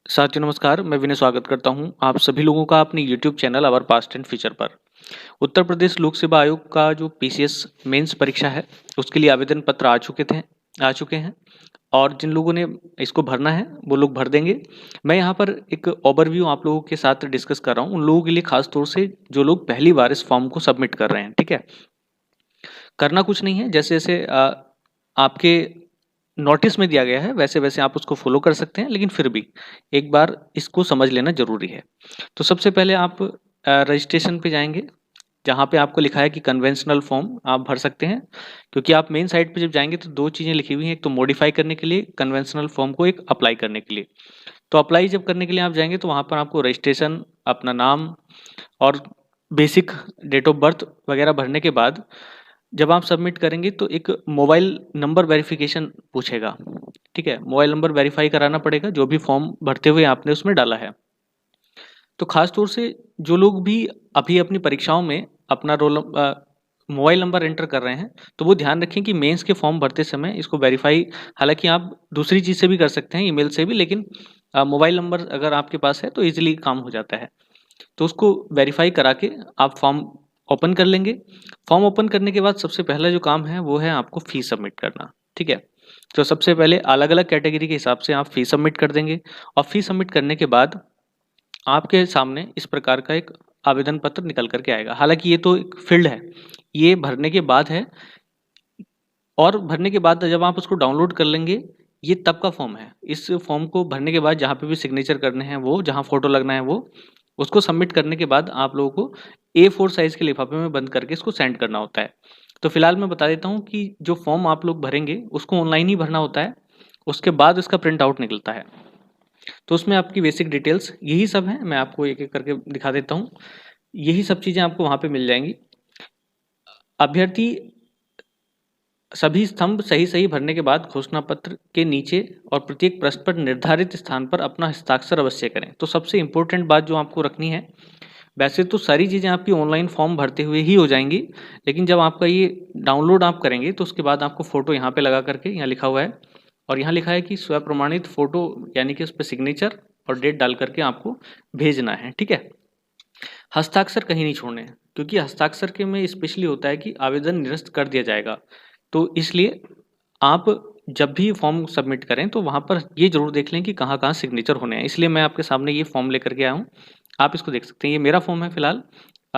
साथियों नमस्कार, मैं विनय स्वागत करता हूं आप सभी लोगों का अपने YouTube channel our past and future पर। उत्तर प्रदेश लोक सेवा आयोग का जो पीसीएस मेंस परीक्षा है, उसके लिए आवेदन पत्र आ चुके हैं और जिन लोगों ने इसको भरना है, वो लोग भर देंगे। मैं यहाँ पर एक ओवरव्यू आप लोगों के साथ डिस्कस कर रहा हूँ, उन लोगों के लिए खास तौर से जो लोग पहली बार इस फॉर्म को सबमिट कर रहे हैं, ठीक है? करना कुछ नहीं है, जैसे-जैसे आपके नोटिस में दिया गया है वैसे-वैसे आप उसको फॉलो कर सकते हैं, लेकिन फिर भी एक बार इसको समझ लेना ज़रूरी है। तो सबसे पहले आप रजिस्ट्रेशन पे जाएँगे, जहाँ पे आपको लिखा है कि कन्वेंशनल फॉर्म आप भर सकते हैं, क्योंकि आप मेन साइट पे जब जाएँगे तो 2 चीज़ें लिखी हुई हैं, एक तो मॉडिफाई करने के लिए कन्वेंशनल फॉर्म को, एक अप्लाई करने के लिए। तो अप्लाई जब करने के लिए आप जाएँगे तो वहाँ पर आपको रजिस्ट्रेशन, अपना नाम और बेसिक डेट ऑफ बर्थ वगैरह भरने के बाद जब आप सबमिट करेंगे तो एक मोबाइल नंबर वेरिफिकेशन पूछेगा, ठीक है? मोबाइल नंबर वेरीफाई कराना पड़ेगा जो भी फॉर्म भरते हुए आपने उसमें डाला है। तो खास तौर से जो लोग भी अभी अपनी परीक्षाओं में अपना मोबाइल नंबर एंटर कर रहे हैं, तो वो ध्यान रखें कि मेंस के फॉर्म भरते समय इसको वेरीफाई, हालाँकि आप दूसरी चीज़ से भी कर सकते हैं, ईमेल से भी, लेकिन मोबाइल नंबर अगर आपके पास है तो ईज़िली काम हो जाता है। तो उसको वेरीफाई करा के आप फॉर्म ओपन कर लेंगे। फॉर्म ओपन करने के बाद सबसे पहला जो काम है वो है आपको फ़ीस सबमिट करना, ठीक है? तो सबसे पहले अलग-अलग कैटेगरी के हिसाब से आप फ़ीस सबमिट कर देंगे और फ़ीस सबमिट करने के बाद आपके सामने इस प्रकार का एक आवेदन पत्र निकल कर के आएगा। हालाँकि ये तो एक फ़ील्ड है, ये भरने के बाद है और भरने के बाद जब आप उसको डाउनलोड कर लेंगे, ये तब का फॉर्म है। इस फॉर्म को भरने के बाद जहाँ पे भी सिग्नेचर करने हैं वो, जहाँ फ़ोटो लगना है वो, उसको सबमिट करने के बाद आप लोगों को A4 साइज़ के लिफ़ाफ़े में बंद करके इसको सेंड करना होता है। तो फिलहाल मैं बता देता हूँ कि जो फॉर्म आप लोग भरेंगे, उसको ऑनलाइन ही भरना होता है, उसके बाद इसका प्रिंट आउट निकलता है। तो उसमें आपकी बेसिक डिटेल्स यही सब हैं, मैं आपको एक-एक करके दिखा देता हूँ। यही सब चीज़ें आपको वहाँ पे मिल जाएँगी। अभ्यर्थी सभी स्तंभ सही-सही भरने के बाद घोषणा पत्र के नीचे और प्रत्येक प्रश्न पर निर्धारित स्थान पर अपना हस्ताक्षर अवश्य करें। तो सबसे इम्पोर्टेंट बात जो आपको रखनी है, वैसे तो सारी चीज़ें आपकी ऑनलाइन फॉर्म भरते हुए ही हो जाएँगी, लेकिन जब आपका ये डाउनलोड आप करेंगे तो उसके बाद आपको फ़ोटो यहाँ पे लगा करके, यहाँ लिखा हुआ है और यहाँ लिखा है कि स्वप्रमाणित फ़ोटो, यानी कि उस पे सिग्नेचर और डेट डाल करके आपको भेजना है, ठीक है? हस्ताक्षर कहीं नहीं छोड़ने हैं, क्योंकि हस्ताक्षर के में स्पेशली होता है कि आवेदन निरस्त कर दिया जाएगा। तो इसलिए आप जब भी फॉर्म सबमिट करें तो वहाँ पर ये ज़रूर देख लें कि कहाँ-कहाँ सिग्नेचर होने हैं। इसलिए मैं आपके सामने ये फॉर्म लेकर के आया हूँ। आप इसको देख सकते हैं, ये मेरा फॉर्म है फिलहाल।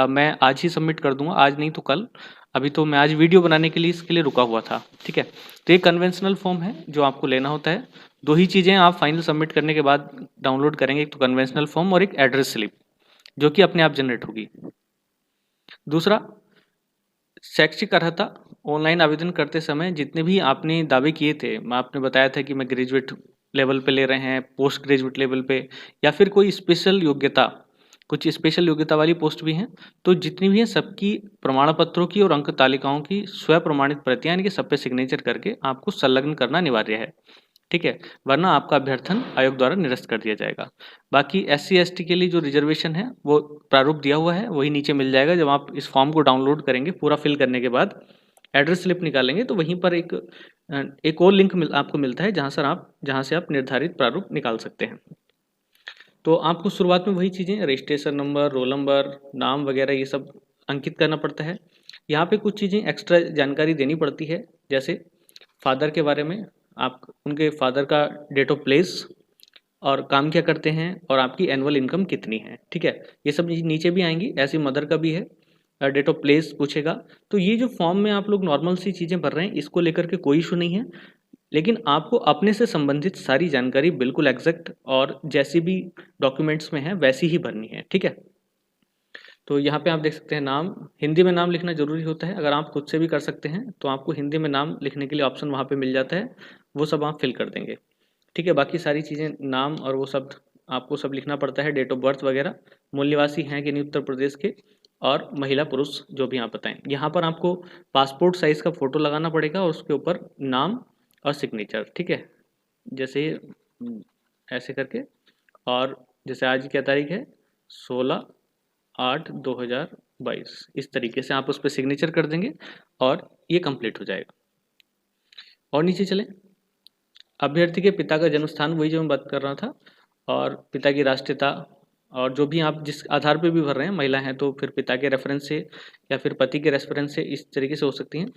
मैं आज ही सबमिट कर दूँगा, आज नहीं तो कल। अभी तो मैं आज वीडियो बनाने के लिए इसके लिए रुका हुआ था, ठीक है? तो ये कन्वेंशनल फॉर्म है जो आपको लेना होता है। 2 ही चीज़ें आप फाइनल सबमिट करने के बाद डाउनलोड करेंगे, एक तो कन्वेंशनल फॉर्म और एक एड्रेस स्लिप, जो कि अपने आप जनरेट होगी। दूसरा, शैक्षिक अर्हता। ऑनलाइन आवेदन करते समय जितने भी आपने दावे किए थे, मैं आपने बताया था कि मैं ग्रेजुएट लेवल पे ले रहे हैं, पोस्ट ग्रेजुएट लेवल पे, या फिर कोई स्पेशल योग्यता, कुछ स्पेशल योग्यता वाली पोस्ट भी हैं, तो जितनी भी हैं सबकी प्रमाण पत्रों की और अंक तालिकाओं की स्वप्रमाणित प्रतियां, यानी कि सब पे सिग्नेचर करके आपको संलग्न करना अनिवार्य है, ठीक है? वरना आपका अभ्यर्थन आयोग द्वारा निरस्त कर दिया जाएगा। बाकी SC/ST के लिए जो रिजर्वेशन है, वो प्रारूप दिया हुआ है, वही नीचे मिल जाएगा। जब आप इस फॉर्म को डाउनलोड करेंगे, पूरा फिल करने के बाद एड्रेस स्लिप निकालेंगे, तो वहीं पर एक और लिंक आपको मिलता है, जहाँ से आप निर्धारित प्रारूप निकाल सकते हैं। तो आपको शुरुआत में वही चीज़ें, रजिस्ट्रेशन नंबर, रोल नंबर, नाम वगैरह ये सब अंकित करना पड़ता है। यहाँ पे कुछ चीज़ें एक्स्ट्रा जानकारी देनी पड़ती है, जैसे फादर के बारे में, आप उनके फादर का डेट ऑफ प्लेस और काम क्या करते हैं और आपकी एनुअल इनकम कितनी है, ठीक है? ये सब चीज़ नीचे भी आएँगी, ऐसे मदर का भी है, डेट ऑफ प्लेस पूछेगा। तो ये जो फॉर्म में आप लोग नॉर्मल सी चीज़ें भर रहे हैं, इसको लेकर के कोई इश्यू नहीं है, लेकिन आपको अपने से संबंधित सारी जानकारी बिल्कुल एग्ज़ैक्ट और जैसी भी डॉक्यूमेंट्स में है, वैसी ही भरनी है, ठीक है? तो यहाँ पे आप देख सकते हैं नाम, हिंदी में नाम लिखना ज़रूरी होता है। अगर आप खुद से भी कर सकते हैं, तो आपको हिंदी में नाम लिखने के लिए ऑप्शन वहाँ पे मिल जाता है, वो सब आप फिल कर देंगे। ठीक है, बाकी सारी चीज़ें, नाम और वो सब आपको सब लिखना पड़ता है, डेट ऑफ बर्थ वगैरह, मूल निवासी हैं कि नहीं उत्तर प्रदेश के, और महिला पुरुष जो भी आप बताएं। यहाँ पर आपको पासपोर्ट साइज़ का फ़ोटो लगाना पड़ेगा और उसके ऊपर नाम और सिग्नेचर, ठीक है? जैसे ऐसे करके, और जैसे आज की क्या तारीख है, 16/8/2022, इस तरीके से आप उस पर सिग्नेचर कर देंगे और ये कंप्लीट हो जाएगा। और नीचे चलें, अभ्यर्थी के पिता का जन्म स्थान, वही जो मैं बात कर रहा था, और पिता की राष्ट्रीयता, और जो भी आप जिस आधार पे भी भर रहे हैं, महिला हैं तो फिर पिता के रेफरेंस से या फिर पति के रेफरेंस से इस तरीके से हो सकती हैं।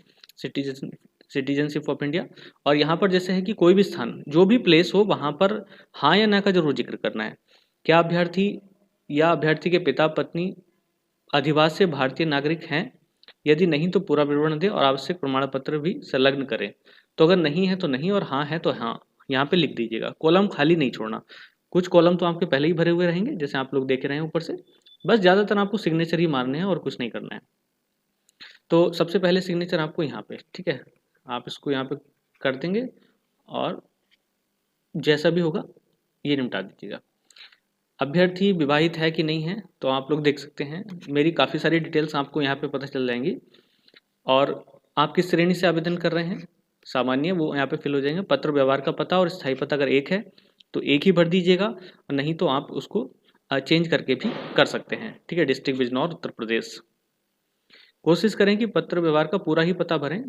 सिटीजनशिप ऑफ इंडिया, और यहाँ पर जैसे है कि कोई भी स्थान, जो भी प्लेस हो वहाँ पर हाँ या ना का जरूर जिक्र करना है। क्या अभ्यर्थी या अभ्यर्थी के पिता पत्नी अधिवास से भारतीय नागरिक हैं? यदि नहीं तो पूरा विवरण दें और आवश्यक प्रमाण पत्र भी संलग्न करें। तो अगर नहीं है तो नहीं और हाँ है तो हाँ, यहाँ पे लिख दीजिएगा। कॉलम खाली नहीं छोड़ना। कुछ कॉलम तो आपके पहले ही भरे हुए रहेंगे, जैसे आप लोग देख रहे हैं ऊपर से। बस ज़्यादातर आपको सिग्नेचर ही मारने हैं और कुछ नहीं करना है। तो सबसे पहले सिग्नेचर आपको यहाँ पे, ठीक है, आप इसको यहाँ पे कर देंगे और जैसा भी होगा ये निपटा दीजिएगा। अभ्यर्थी विवाहित है कि नहीं है, तो आप लोग देख सकते हैं मेरी काफ़ी सारी डिटेल्स आपको यहाँ पे पता चल जाएंगी। और आप किस श्रेणी से आवेदन कर रहे हैं, सामान्य, वो यहाँ पे फिल हो जाएंगे। पत्र व्यवहार का पता और स्थायी पता अगर एक है तो एक ही भर दीजिएगा, और नहीं तो आप उसको चेंज करके भी कर सकते हैं, ठीक है। डिस्ट्रिक्ट बिजनौर, उत्तर प्रदेश। कोशिश करें कि पत्र व्यवहार का पूरा ही पता भरें,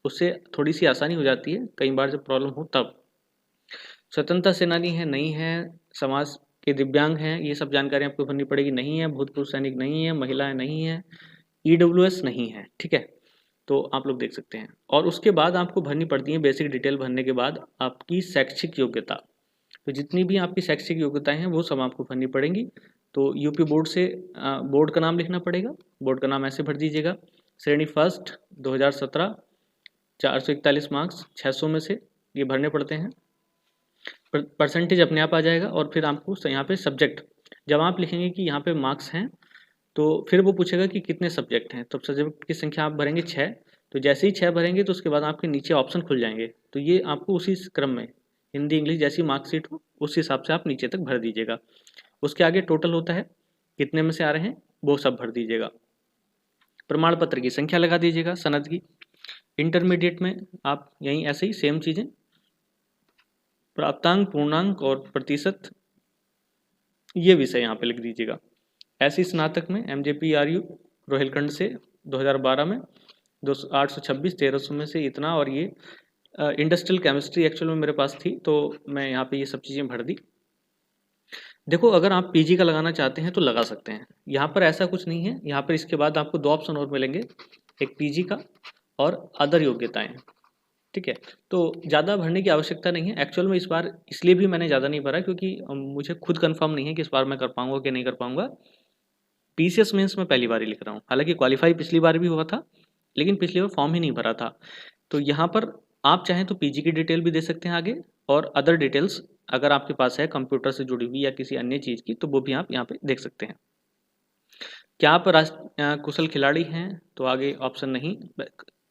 उससे थोड़ी सी आसानी हो जाती है कई बार जब प्रॉब्लम हो तब। स्वतंत्रता सेनानी है, नहीं है। समाज के दिव्यांग हैं, ये सब जानकारी आपको भरनी पड़ेगी, नहीं है। भूतपूर्व सैनिक नहीं है, महिलाएं नहीं है, ईडब्ल्यूएस नहीं है, ठीक है। तो आप लोग देख सकते हैं। और उसके बाद आपको भरनी पड़ती है, बेसिक डिटेल भरने के बाद आपकी शैक्षिक योग्यता। तो जितनी भी आपकी शैक्षिक योग्यताएं हैं वो सब आपको भरनी पड़ेंगी। तो यूपी बोर्ड से बोर्ड का नाम लिखना पड़ेगा। बोर्ड का नाम ऐसे भर दीजिएगा, श्रेणी फर्स्ट 2017, 441 मार्क्स 600 में से ये भरने पड़ते हैं। परसेंटेज अपने आप आ जाएगा। और फिर आपको यहाँ पे सब्जेक्ट, जब आप लिखेंगे कि यहाँ पे मार्क्स हैं तो फिर वो पूछेगा कि कितने सब्जेक्ट हैं, तो सब्जेक्ट की संख्या आप भरेंगे 6। तो जैसे ही 6 भरेंगे तो उसके बाद आपके नीचे ऑप्शन खुल जाएंगे, तो ये आपको उसी क्रम में हिंदी इंग्लिश जैसी मार्कशीट हो उस हिसाब से आप नीचे तक भर दीजिएगा। उसके आगे टोटल होता है, कितने में से आ रहे हैं वो सब भर दीजिएगा। प्रमाण पत्र की संख्या लगा दीजिएगा, सनद की। इंटरमीडिएट में आप यहीं ऐसे ही सेम चीज़ें, प्राप्तांक, पूर्णांक और प्रतिशत, ये विषय यहाँ पे लिख दीजिएगा। ऐसी स्नातक में MJPRU रोहिलखंड से 2012 में 826, 1300 में से इतना। और ये इंडस्ट्रियल केमिस्ट्री एक्चुअल में मेरे पास थी, तो मैं यहाँ पे ये सब चीज़ें भर दी। देखो, अगर आप पीजी का लगाना चाहते हैं तो लगा सकते हैं, यहाँ पर ऐसा कुछ नहीं है। यहाँ पर इसके बाद आपको 2 ऑप्शन और मिलेंगे, एक पीजी का और अदर योग्यताएं, ठीक है। तो ज़्यादा भरने की आवश्यकता नहीं है एक्चुअल में। इस बार इसलिए भी मैंने ज़्यादा नहीं भरा क्योंकि मुझे खुद कंफर्म नहीं है कि इस बार मैं कर पाऊंगा कि नहीं कर पाऊंगा। PCS मेंस में पहली बार ही लिख रहा हूँ, हालांकि क्वालिफाई पिछली बार भी हुआ था, लेकिन पिछली बार फॉर्म ही नहीं भरा था। तो यहाँ पर आप चाहें तो पीजी की डिटेल भी दे सकते हैं आगे, और अदर डिटेल्स अगर आपके पास है कंप्यूटर से जुड़ी हुई या किसी अन्य चीज़ की, तो वो भी आप यहाँ पे देख सकते हैं। क्या आप कुशल खिलाड़ी हैं, तो आगे ऑप्शन नहीं।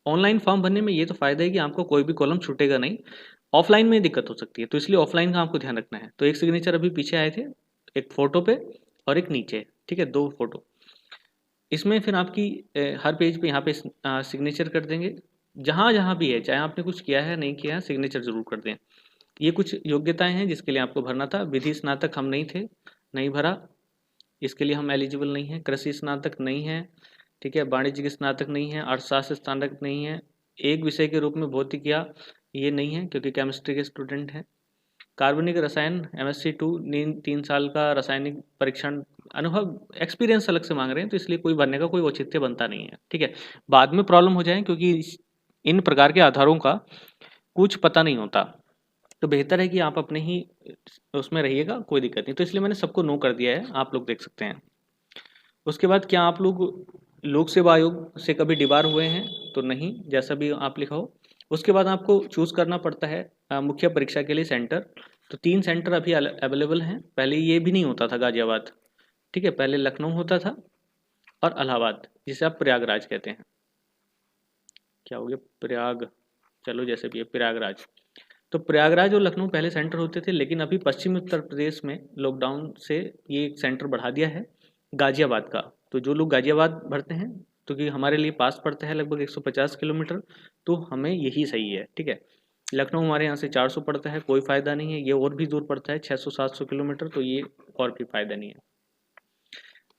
ऑनलाइन फॉर्म भरने में ये तो फायदा है कि आपको कोई भी कॉलम छूटेगा नहीं। ऑफलाइन में दिक्कत हो सकती है, तो इसलिए ऑफलाइन का आपको ध्यान रखना है। तो एक सिग्नेचर अभी पीछे आए थे, एक फोटो पे और एक नीचे, ठीक है, 2 फोटो। इसमें फिर आपकी हर पेज पे यहाँ पे सिग्नेचर कर देंगे, जहाँ जहाँ भी है, चाहे आपने कुछ किया है नहीं किया है, सिग्नेचर जरूर कर दें। ये कुछ योग्यताएं हैं जिसके लिए आपको भरना था। विधि स्नातक हम नहीं थे, नहीं भरा, इसके लिए हम एलिजिबल नहीं हैं। कृषि स्नातक नहीं है, ठीक है। वाणिज्य स्नातक नहीं है, अर्थशास्त्र स्नातक नहीं है। एक विषय के रूप में भौतिकिया, ये नहीं है क्योंकि केमिस्ट्री के स्टूडेंट हैं। कार्बनिक रसायन MSc2, 3 साल का रासायनिक परीक्षण अनुभव, एक्सपीरियंस अलग से मांग रहे हैं, तो इसलिए कोई भरने का कोई औचित्य बनता नहीं है, ठीक है। बाद में प्रॉब्लम हो जाए क्योंकि इन प्रकार के आधारों का कुछ पता नहीं होता, तो बेहतर है कि आप अपने ही उसमें रहिएगा, कोई दिक्कत नहीं। तो इसलिए मैंने सबको नो कर दिया है, आप लोग देख सकते हैं। उसके बाद क्या आप लोग लोक सेवा आयोग से कभी डिबार हुए हैं, तो नहीं, जैसा भी आप लिखा हो। उसके बाद आपको चूज करना पड़ता है मुख्य परीक्षा के लिए सेंटर। तो 3 सेंटर अभी अवेलेबल हैं। पहले ये भी नहीं होता था गाजियाबाद, ठीक है, पहले लखनऊ होता था और इलाहाबाद, जिसे आप प्रयागराज कहते हैं। क्या हो गया, प्रयाग, चलो जैसे भी है, प्रयागराज। तो प्रयागराज और लखनऊ पहले सेंटर होते थे, लेकिन अभी पश्चिमी उत्तर प्रदेश में लॉकडाउन से ये एक सेंटर बढ़ा दिया है गाजियाबाद का। तो जो लोग गाजियाबाद भरते हैं, तो कि हमारे लिए पास पड़ता है लगभग 150 किलोमीटर, तो हमें यही सही है, ठीक है। लखनऊ हमारे यहाँ से 400 पड़ता है, कोई फ़ायदा नहीं है। ये और भी दूर पड़ता है 600-700 किलोमीटर, तो ये और भी फ़ायदा नहीं है।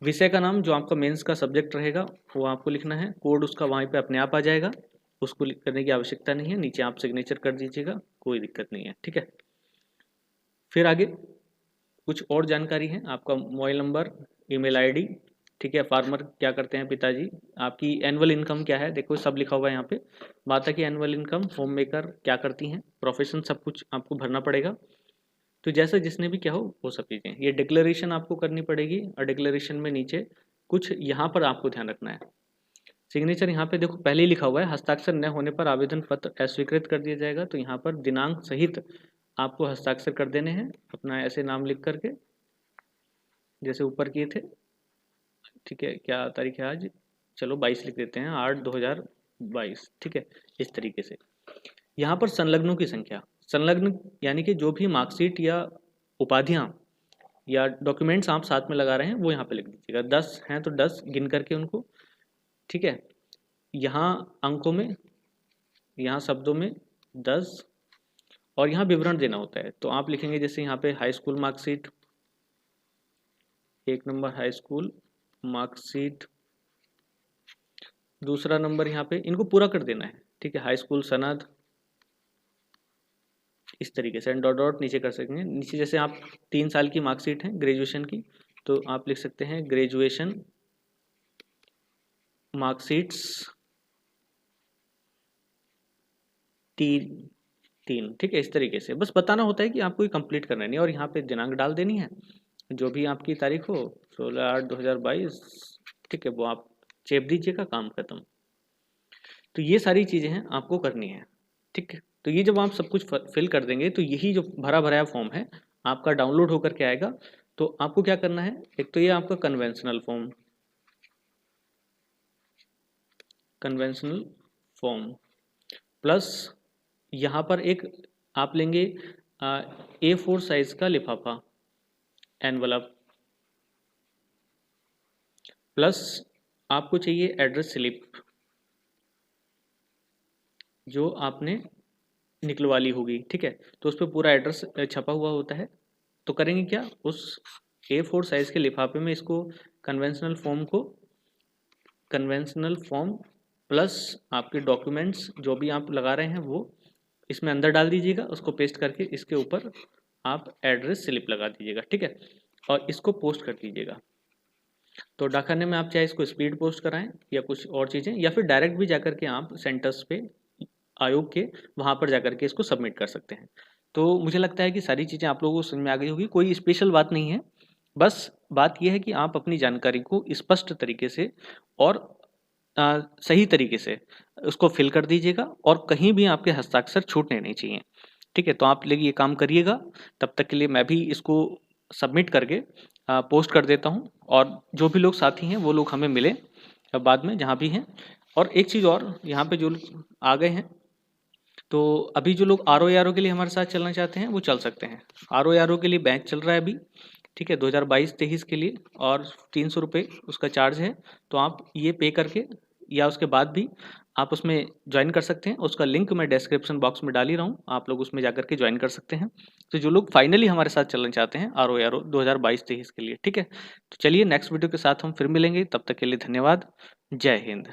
विषय का नाम जो आपका मेंस का सब्जेक्ट रहेगा वो आपको लिखना है। कोड उसका वहीं पे अपने आप आ जाएगा, उसको करने की आवश्यकता नहीं है। नीचे आप सिग्नेचर कर दीजिएगा, कोई दिक्कत नहीं है, ठीक है। फिर आगे कुछ और जानकारी है, आपका मोबाइल नंबर, ईमेल आईडी, ठीक है, फार्मर क्या करते हैं पिताजी, आपकी एनुअल इनकम क्या है, देखो सब लिखा हुआ है यहाँ पे, माता की एनुअल इनकम, होम मेकर क्या करती हैं, प्रोफेशन, सब कुछ आपको भरना पड़ेगा। तो जैसा जिसने भी क्या हो वो सब चीज़ें, ये डिक्लेरेशन आपको करनी पड़ेगी, और डिक्लेरेशन में नीचे कुछ यहाँ पर आपको ध्यान रखना है। सिग्नेचर यहाँ पे देखो पहले ही लिखा हुआ है, हस्ताक्षर न होने पर आवेदन पत्र अस्वीकृत कर दिया जाएगा, तो यहाँ पर दिनांक सहित आपको हस्ताक्षर कर देने हैं, अपना ऐसे नाम लिख करके जैसे ऊपर किए थे, ठीक है, क्या तारीख है आज, चलो 22 लिख देते हैं, 8/2022, ठीक है, इस तरीके से। यहाँ पर संलग्नों की संख्या, संलग्न यानी कि जो भी मार्कशीट या उपाधियाँ या डॉक्यूमेंट्स आप साथ में लगा रहे हैं वो यहाँ पे लिख दीजिएगा, 10 हैं तो 10 गिन करके उनको, ठीक है, यहाँ अंकों में, यहाँ शब्दों में 10, और यहाँ विवरण देना होता है, तो आप लिखेंगे जैसे यहाँ पे high school marksheet, 1 number high school marksheet, दूसरा नंबर यहाँ पे इनको पूरा कर देना है, ठीक है, हाई स्कूल सनद, इस तरीके से डॉट डॉट नीचे कर सकेंगे। नीचे जैसे आप 3 साल की मार्कशीट है ग्रेजुएशन की, तो आप लिख सकते हैं ग्रेजुएशन मार्कशीट्स 3, ठीक है, इस तरीके से बस बताना होता है कि आपको ये कंप्लीट करना नहीं, और यहाँ पे दिनांक डाल देनी है, जो भी आपकी तारीख हो 16/8/2022, ठीक है, वो आप चेप दीजिएगा, काम खत्म। तो ये सारी चीज़ें हैं आपको करनी है, ठीक है। तो ये जब आप सब कुछ फिल कर देंगे तो यही जो भरा भराया फॉर्म है आपका डाउनलोड होकर के आएगा। तो आपको क्या करना है, एक तो ये आपका कन्वेंशनल फॉर्म प्लस यहाँ पर एक आप लेंगे A4 साइज का लिफाफा एनवलप, प्लस आपको चाहिए एड्रेस स्लिप जो आपने निकलवा ली होगी, ठीक है, तो उस पर पूरा एड्रेस छपा हुआ होता है। तो करेंगे क्या, उस A4 साइज के लिफाफे में इसको कन्वेंशनल फॉर्म प्लस आपके डॉक्यूमेंट्स जो भी आप लगा रहे हैं वो इसमें अंदर डाल दीजिएगा, उसको पेस्ट करके इसके ऊपर आप एड्रेस स्लिप लगा दीजिएगा, ठीक है, और इसको पोस्ट कर दीजिएगा। तो डाकखाने में आप चाहे इसको स्पीड पोस्ट कराएं या कुछ और चीज़ें, या फिर डायरेक्ट भी जाकर के आप सेंटर्स पे आयोग के वहाँ पर जाकर के इसको सबमिट कर सकते हैं। तो मुझे लगता है कि सारी चीज़ें आप लोगों को समझ में आ गई होगी, कोई स्पेशल बात नहीं है, बस बात यह है कि आप अपनी जानकारी को स्पष्ट तरीके से और सही तरीके से उसको फिल कर दीजिएगा, और कहीं भी आपके हस्ताक्षर छूटने नहीं चाहिए, ठीक है। तो आप लोग ये काम करिएगा, तब तक के लिए मैं भी इसको सबमिट करके पोस्ट कर देता हूँ, और जो भी लोग साथी हैं वो लोग हमें मिले बाद में जहाँ भी हैं। और एक चीज़ और, यहाँ पे जो लोग आ गए हैं, तो अभी जो लोग RO के लिए हमारे साथ चलना चाहते हैं वो चल सकते हैं। RO के लिए बैच चल रहा है अभी, ठीक है, 2022-23 के लिए, और 300 रुपये उसका चार्ज है। तो आप ये पे करके या उसके बाद भी आप उसमें ज्वाइन कर सकते हैं, उसका लिंक मैं डिस्क्रिप्शन बॉक्स में डाल ही रहा हूँ, आप लोग उसमें जाकर के ज्वाइन कर सकते हैं। तो जो लोग फाइनली हमारे साथ चलना चाहते हैं RO 2022-23 के लिए, ठीक है। तो चलिए नेक्स्ट वीडियो के साथ हम फिर मिलेंगे, तब तक के लिए धन्यवाद, जय हिंद।